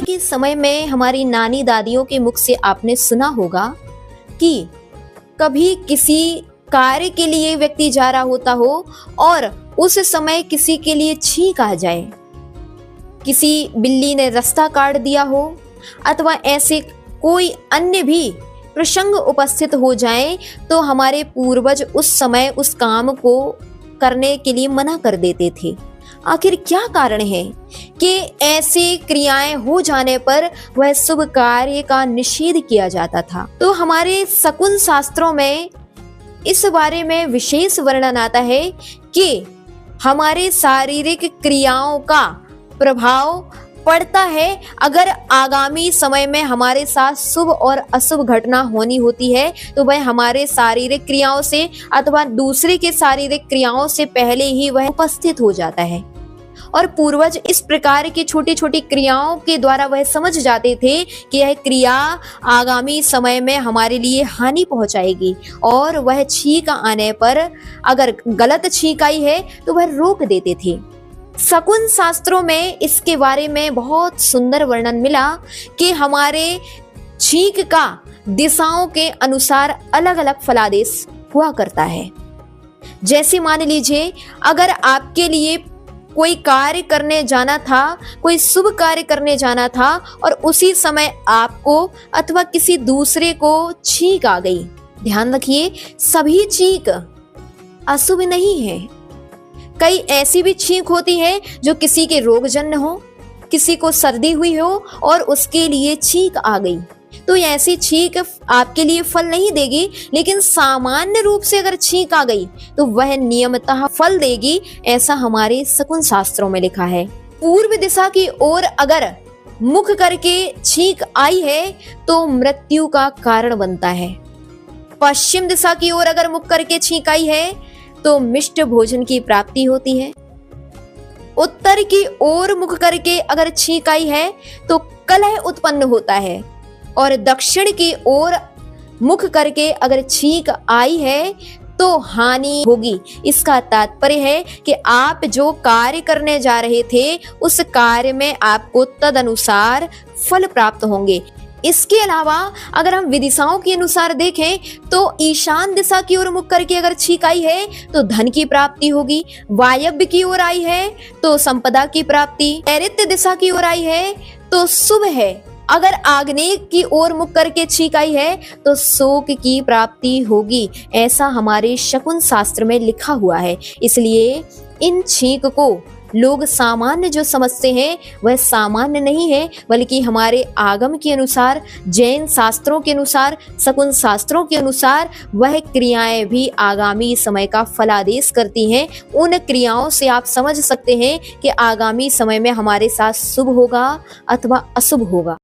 के समय में हमारी नानी दादियों के मुख से आपने सुना होगा कि कभी किसी कार्य के लिए व्यक्ति जा रहा होता हो और उस समय किसी के लिए छींक आ जाए, किसी बिल्ली ने रास्ता काट दिया हो अथवा ऐसे कोई अन्य भी प्रसंग उपस्थित हो जाए तो हमारे पूर्वज उस समय उस काम को करने के लिए मना कर देते थे। आखिर क्या कारण है कि ऐसी क्रियाएं हो जाने पर वह शुभ कार्य का निषेध किया जाता था? तो हमारे शकुन शास्त्रों में इस बारे में विशेष वर्णन आता है कि हमारे शारीरिक क्रियाओं का प्रभाव पड़ता है अगर आगामी समय में हमारे साथ शुभ और अशुभ घटना होनी होती है तो वह हमारे शारीरिक क्रियाओं से अथवा दूसरे के शारीरिक क्रियाओं से पहले ही वह उपस्थित हो जाता है। और पूर्वज इस प्रकार की छोटी छोटी क्रियाओं के द्वारा वह समझ जाते थे कि यह क्रिया आगामी समय में हमारे लिए हानि पहुंचाएगी और वह छींक आने पर अगर गलत छींक आई है तो वह रोक देते थे। शकुन शास्त्रों में इसके बारे में बहुत सुंदर वर्णन मिला कि हमारे छींक का दिशाओं के अनुसार अलग अलग फलादेश हुआ करता है। जैसे मान लीजिए अगर आपके लिए कोई कार्य करने जाना था, कोई शुभ कार्य करने जाना था और उसी समय आपको अथवा किसी दूसरे को छींक आ गई, ध्यान रखिए सभी छींक अशुभ नहीं है। कई ऐसी भी छींक होती है जो किसी के रोगजन्य हो, किसी को सर्दी हुई हो और उसके लिए छींक आ गई, तो ऐसी छींक आपके लिए फल नहीं देगी। लेकिन सामान्य रूप से अगर छींक आ गई तो वह नियमतः फल देगी, ऐसा हमारे शकुन शास्त्रों में लिखा है। पूर्व दिशा की ओर अगर मुख करके छींक आई है तो मृत्यु का कारण बनता है। पश्चिम दिशा की ओर अगर मुख करके छींक आई है तो मिष्ट भोजन की प्राप्ति होती है। उत्तर की ओर मुख करके अगर छींक आई है तो कलह उत्पन्न होता है और दक्षिण की ओर मुख करके अगर छींक आई है तो हानि होगी। इसका तात्पर्य है कि आप जो कार्य करने जा रहे थे उस कार्य में आपको तदनुसार फल प्राप्त होंगे। इसके अलावा अगर हम विदिशाओं के अनुसार देखें तो ईशान दिशा की ओर मुख करके अगर छींक आई है तो धन की प्राप्ति होगी, वायव्य की ओर आई है तो संपदा की प्राप्ति, नैऋत्य दिशा की ओर आई है तो शुभ है, अगर आग्नेय की ओर मुख करके छींक आई है तो शोक की प्राप्ति होगी, ऐसा हमारे शकुन शास्त्र में लिखा हुआ है। इसलिए इन छींक को लोग सामान्य जो समझते हैं वह सामान्य नहीं है, बल्कि हमारे आगम के अनुसार, जैन शास्त्रों के अनुसार, शकुन शास्त्रों के अनुसार वह क्रियाएं भी आगामी समय का फलादेश करती हैं। उन क्रियाओं से आप समझ सकते हैं कि आगामी समय में हमारे साथ शुभ होगा अथवा अशुभ होगा।